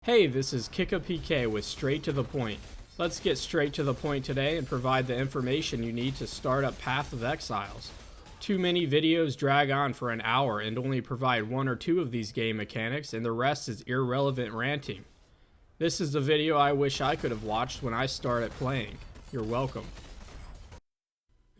Hey, this is KikaPK with Straight to the Point. Let's get straight to the point today and provide the information you need to start up Path of Exiles. Too many videos drag on for an hour and only provide one or two of these game mechanics, and the rest is irrelevant ranting. This is the video I wish I could have watched when I started playing. You're welcome.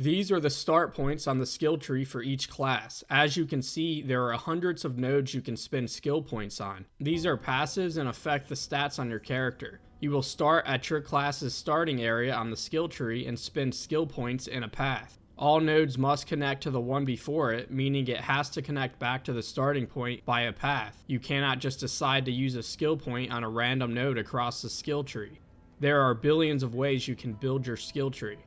These are the start points on the skill tree for each class. As you can see, there are hundreds of nodes you can spend skill points on. These are passives and affect the stats on your character. You will start at your class's starting area on the skill tree and spend skill points in a path. All nodes must connect to the one before it, meaning it has to connect back to the starting point by a path. You cannot just decide to use a skill point on a random node across the skill tree. There are billions of ways you can build your skill tree.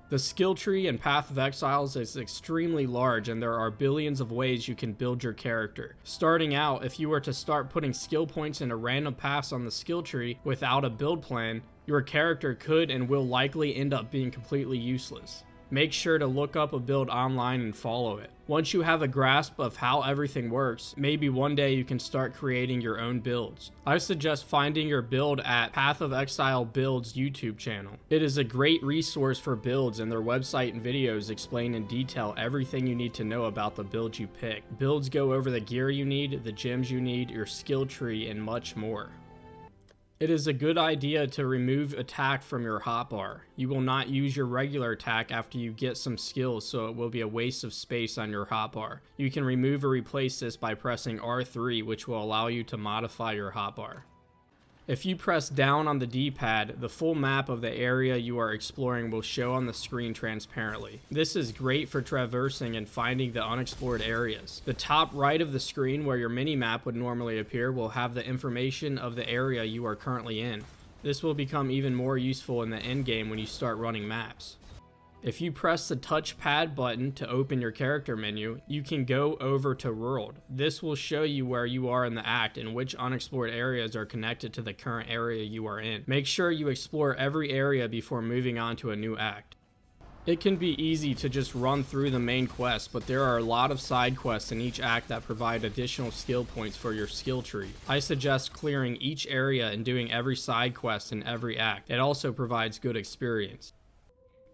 The skill tree in Path of Exiles is extremely large, and there are billions of ways you can build your character. Starting out, if you were to start putting skill points into random paths on the skill tree without a build plan, your character could and will likely end up being completely useless. Make sure to look up a build online and follow it. Once you have a grasp of how everything works, maybe one day you can start creating your own builds. I suggest finding your build at Path of Exile Builds YouTube channel. It is a great resource for builds, and their website and videos explain in detail everything you need to know about the build you pick. Builds go over the gear you need, the gems you need, your skill tree, and much more. It is a good idea to remove attack from your hotbar. You will not use your regular attack after you get some skills, so it will be a waste of space on your hotbar. You can remove or replace this by pressing R3, which will allow you to modify your hotbar. If you press down on the D-pad, the full map of the area you are exploring will show on the screen transparently. This is great for traversing and finding the unexplored areas. The top right of the screen, where your mini-map would normally appear, will have the information of the area you are currently in. This will become even more useful in the endgame when you start running maps. If you press the touchpad button to open your character menu, you can go over to World. This will show you where you are in the act and which unexplored areas are connected to the current area you are in. Make sure you explore every area before moving on to a new act. It can be easy to just run through the main quest, but there are a lot of side quests in each act that provide additional skill points for your skill tree. I suggest clearing each area and doing every side quest in every act. It also provides good experience.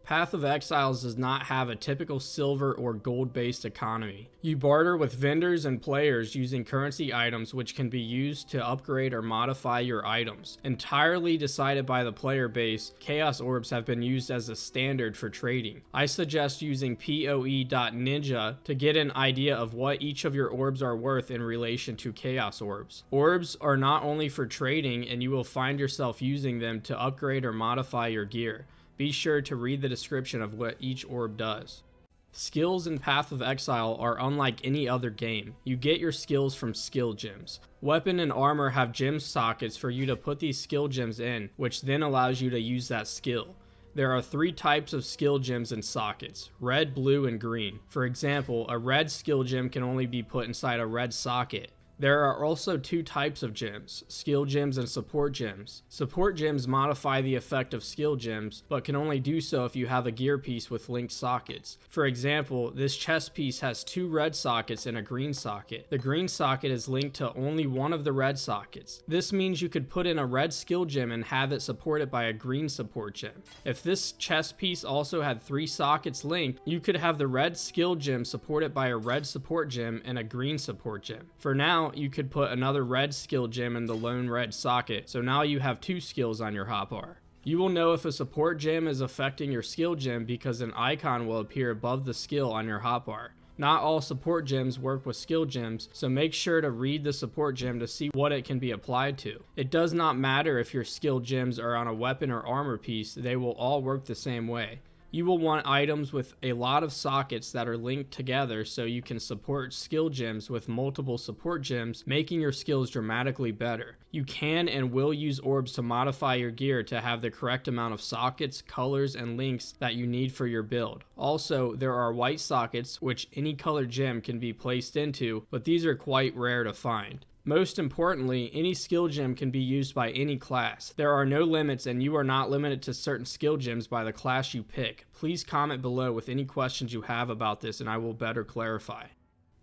Path of Exiles does not have a typical silver or gold-based economy. You barter with vendors and players using currency items, which can be used to upgrade or modify your items. Entirely decided by the player base, Chaos Orbs have been used as a standard for trading. I suggest using PoE.Ninja to get an idea of what each of your orbs are worth in relation to Chaos Orbs. Orbs are not only for trading, and you will find yourself using them to upgrade or modify your gear. Be sure to read the description of what each orb does. Skills in Path of Exile are unlike any other game. You get your skills from skill gems. Weapon and armor have gem sockets for you to put these skill gems in, which then allows you to use that skill. There are three types of skill gems in sockets: red, blue, and green. For example, a red skill gem can only be put inside a red socket. There are also two types of gems: skill gems and support gems. Support gems modify the effect of skill gems, but can only do so if you have a gear piece with linked sockets. For example, this chest piece has two red sockets and a green socket. The green socket is linked to only one of the red sockets. This means you could put in a red skill gem and have it supported by a green support gem. If this chest piece also had three sockets linked, you could have the red skill gem supported by a red support gem and a green support gem. For now, you could put another red skill gem in the lone red socket, so now you have two skills on your hotbar. You will know if a support gem is affecting your skill gem because an icon will appear above the skill on your hotbar. Not all support gems work with skill gems, so make sure to read the support gem to see what it can be applied to. It does not matter if your skill gems are on a weapon or armor piece, they will all work the same way. You will want items with a lot of sockets that are linked together so you can support skill gems with multiple support gems, making your skills dramatically better. You can and will use orbs to modify your gear to have the correct amount of sockets, colors, and links that you need for your build. Also, there are white sockets which any colored gem can be placed into, but these are quite rare to find. Most importantly, any skill gem can be used by any class. There are no limits, and you are not limited to certain skill gems by the class you pick. Please comment below with any questions you have about this and I will better clarify.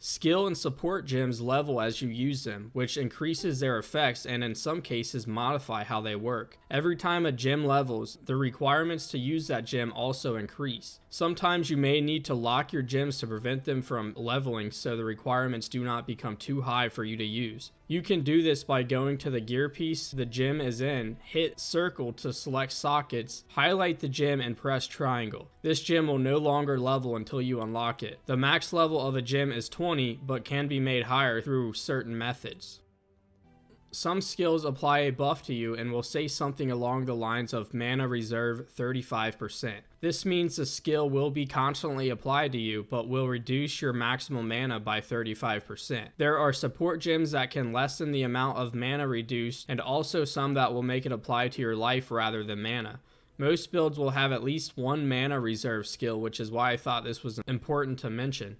Skill and support gems level as you use them, which increases their effects and in some cases modify how they work. Every time a gem levels, the requirements to use that gem also increase. Sometimes you may need to lock your gems to prevent them from leveling so the requirements do not become too high for you to use. You can do this by going to the gear piece the gem is in, hit circle to select sockets, highlight the gem and press triangle. This gem will no longer level until you unlock it. The max level of a gem is 20, but can be made higher through certain methods. Some skills apply a buff to you and will say something along the lines of mana reserve 35%. This means the skill will be constantly applied to you, but will reduce your maximum mana by 35%. There are support gems that can lessen the amount of mana reduced, and also some that will make it apply to your life rather than mana. Most builds will have at least one mana reserve skill, which is why I thought this was important to mention.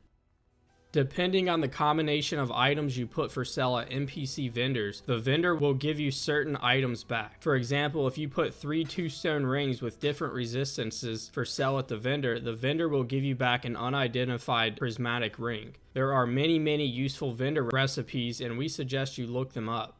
Depending on the combination of items you put for sale at NPC vendors, the vendor will give you certain items back. For example, if you put 3 2-stone rings with different resistances for sale at the vendor will give you back an unidentified prismatic ring. There are many useful vendor recipes and we suggest you look them up.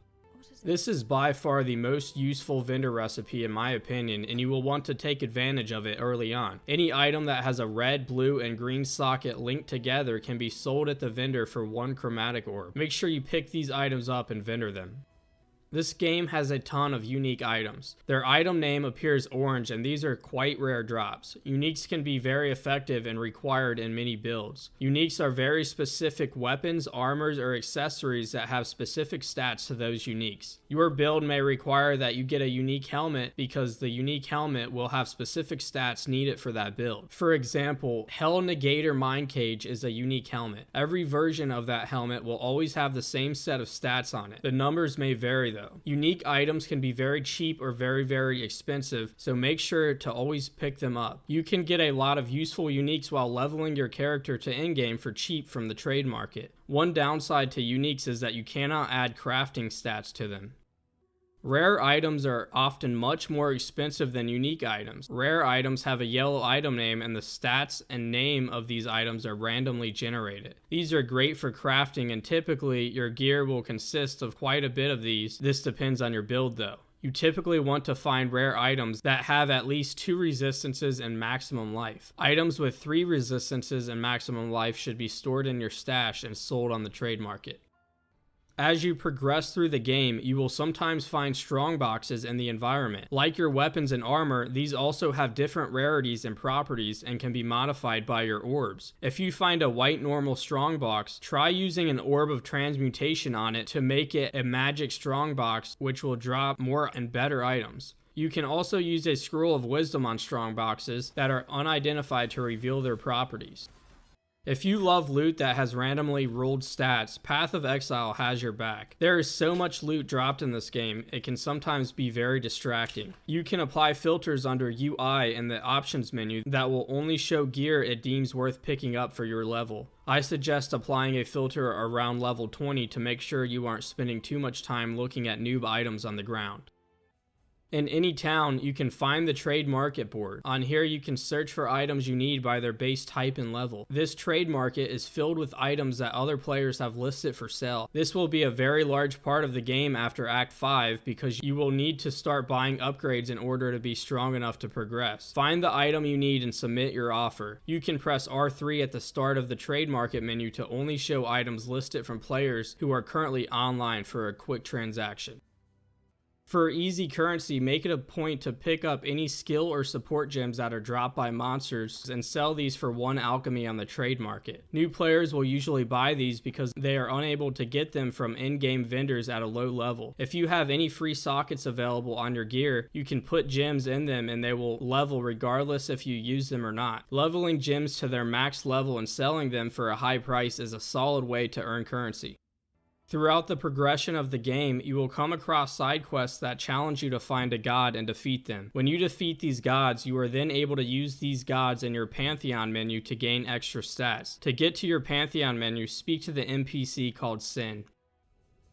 This is by far the most useful vendor recipe in my opinion, and you will want to take advantage of it early on. Any item that has a red, blue, and green socket linked together can be sold at the vendor for 1 chromatic orb. Make sure you pick these items up and vendor them. This game has a ton of unique items. Their item name appears orange and these are quite rare drops. Uniques can be very effective and required in many builds. Uniques are very specific weapons, armors, or accessories that have specific stats to those uniques. Your build may require that you get a unique helmet because the unique helmet will have specific stats needed for that build. For example, Hell Negator Mind Cage is a unique helmet. Every version of that helmet will always have the same set of stats on it. The numbers may vary though. Unique items can be very cheap or very expensive, so make sure to always pick them up. You can get a lot of useful uniques while leveling your character to endgame for cheap from the trade market. One downside to uniques is that you cannot add crafting stats to them. Rare items are often much more expensive than unique items. Rare items have a yellow item name and the stats and name of these items are randomly generated. These are great for crafting and typically your gear will consist of quite a bit of these. This depends on your build though. You typically want to find rare items that have at least 2 resistances and maximum life. Items with 3 resistances and maximum life should be stored in your stash and sold on the trade market. As you progress through the game, you will sometimes find strong boxes in the environment. Like your weapons and armor, these also have different rarities and properties and can be modified by your orbs. If you find a white normal strong box, try using an orb of transmutation on it to make it a magic strong box, which will drop more and better items. You can also use a scroll of wisdom on strong boxes that are unidentified to reveal their properties. If you love loot that has randomly rolled stats, Path of Exile has your back. There is so much loot dropped in this game, it can sometimes be very distracting. You can apply filters under UI in the options menu that will only show gear it deems worth picking up for your level. I suggest applying a filter around level 20 to make sure you aren't spending too much time looking at noob items on the ground. In any town, you can find the trade market board. On here, you can search for items you need by their base type and level. This trade market is filled with items that other players have listed for sale. This will be a very large part of the game after Act 5 because you will need to start buying upgrades in order to be strong enough to progress. Find the item you need and submit your offer. You can press R3 at the start of the trade market menu to only show items listed from players who are currently online for a quick transaction. For easy currency, make it a point to pick up any skill or support gems that are dropped by monsters and sell these for 1 alchemy on the trade market. New players will usually buy these because they are unable to get them from in-game vendors at a low level. If you have any free sockets available on your gear, you can put gems in them and they will level regardless if you use them or not. Leveling gems to their max level and selling them for a high price is a solid way to earn currency. Throughout the progression of the game, you will come across side quests that challenge you to find a god and defeat them. When you defeat these gods, you are then able to use these gods in your Pantheon menu to gain extra stats. To get to your Pantheon menu, speak to the NPC called Sin.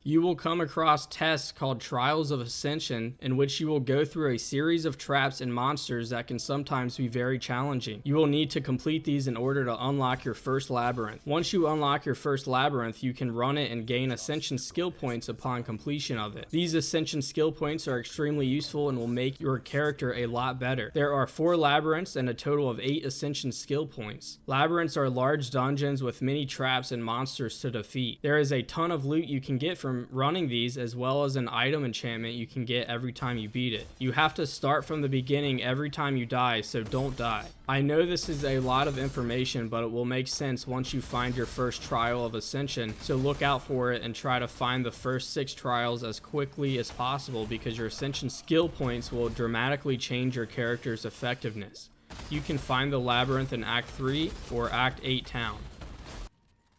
You will come across tests called Trials of Ascension, in which you will go through a series of traps and monsters that can sometimes be very challenging. You will need to complete these in order to unlock your first labyrinth. Once you unlock your first labyrinth, you can run it and gain Ascension skill points upon completion of it. These Ascension skill points are extremely useful and will make your character a lot better. There are 4 labyrinths and a total of 8 Ascension skill points. Labyrinths are large dungeons with many traps and monsters to defeat. There is a ton of loot you can get from running these, as well as an item enchantment you can get every time you beat it. You have to start from the beginning every time you die, so don't die. I know this is a lot of information, but it will make sense once you find your first trial of Ascension, so look out for it and try to find the first 6 trials as quickly as possible, because your Ascension skill points will dramatically change your character's effectiveness. You can find the labyrinth in Act 3 or Act 8 town.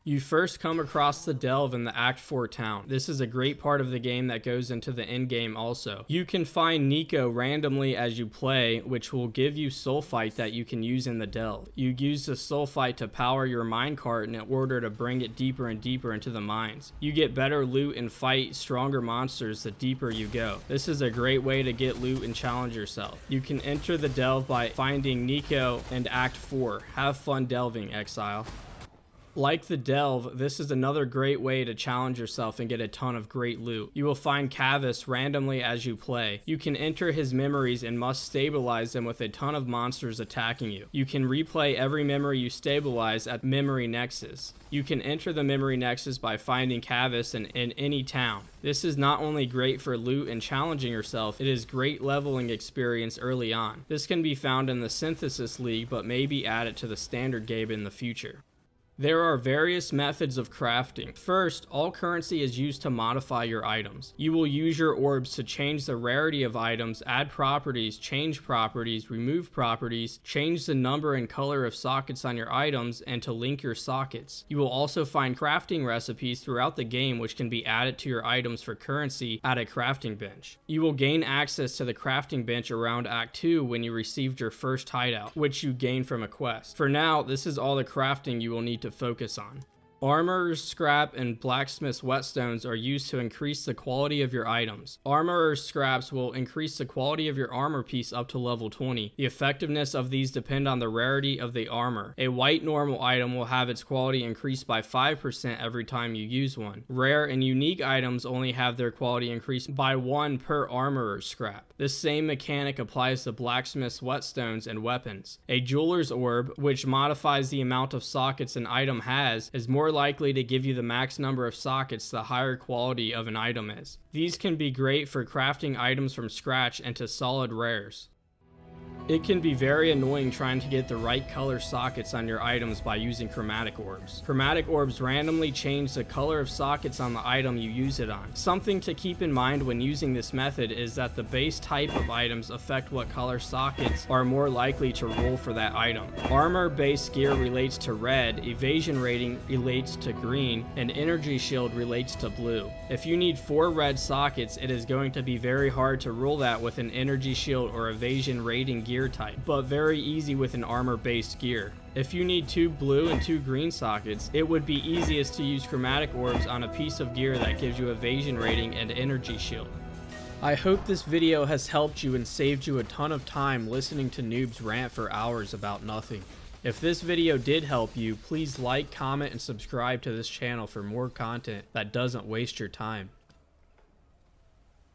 You first come across the Delve in the Act 4 town. This is a great part of the game that goes into the end game also. You can find Nico randomly as you play, which will give you sulfite that you can use in the Delve. You use the sulfite to power your minecart in order to bring it deeper and deeper into the mines. You get better loot and fight stronger monsters the deeper you go. This is a great way to get loot and challenge yourself. You can enter the Delve by finding Nico and Act 4. Have fun delving, Exile. Like the Delve, this is another great way to challenge yourself and get a ton of great loot. You will find Cavis randomly as you play. You can enter his memories and must stabilize them with a ton of monsters attacking you. You can replay every memory you stabilize at Memory Nexus. You can enter the Memory Nexus by finding Cavis in any town. This is not only great for loot and challenging yourself, it is great leveling experience early on. This can be found in the Synthesis League, but may be added to the standard game in the future. There are various methods of crafting. First, all currency is used to modify your items. You will use your orbs to change the rarity of items, add properties, change properties, remove properties, change the number and color of sockets on your items, and to link your sockets. You will also find crafting recipes throughout the game which can be added to your items for currency at a crafting bench. You will gain access to the crafting bench around Act 2 when you received your first hideout, which you gain from a quest. For now, this is all the crafting you will need to focus on. Armorer's scrap and blacksmith's whetstones are used to increase the quality of your items. Armorer's scraps will increase the quality of your armor piece up to level 20. The effectiveness of these depend on the rarity of the armor. A white normal item will have its quality increased by 5% every time you use one. Rare and unique items only have their quality increased by 1 per armorer's scrap. This same mechanic applies to blacksmith's whetstones and weapons. A jeweler's orb, which modifies the amount of sockets an item has, is more likely to give you the max number of sockets the higher quality of an item is. These can be great for crafting items from scratch into solid rares. It can be very annoying trying to get the right color sockets on your items by using chromatic orbs. Chromatic orbs randomly change the color of sockets on the item you use it on. Something to keep in mind when using this method is that the base type of items affect what color sockets are more likely to roll for that item. Armor-based gear relates to red, evasion rating relates to green, and energy shield relates to blue. If you need 4 red sockets, it is going to be very hard to roll that with an energy shield or evasion rating gear type, but very easy with an armor-based gear. If you need 2 blue and 2 green sockets, it would be easiest to use chromatic orbs on a piece of gear that gives you evasion rating and energy shield. I hope this video has helped you and saved you a ton of time listening to noobs rant for hours about nothing. If this video did help you, please like, comment, and subscribe to this channel for more content that doesn't waste your time.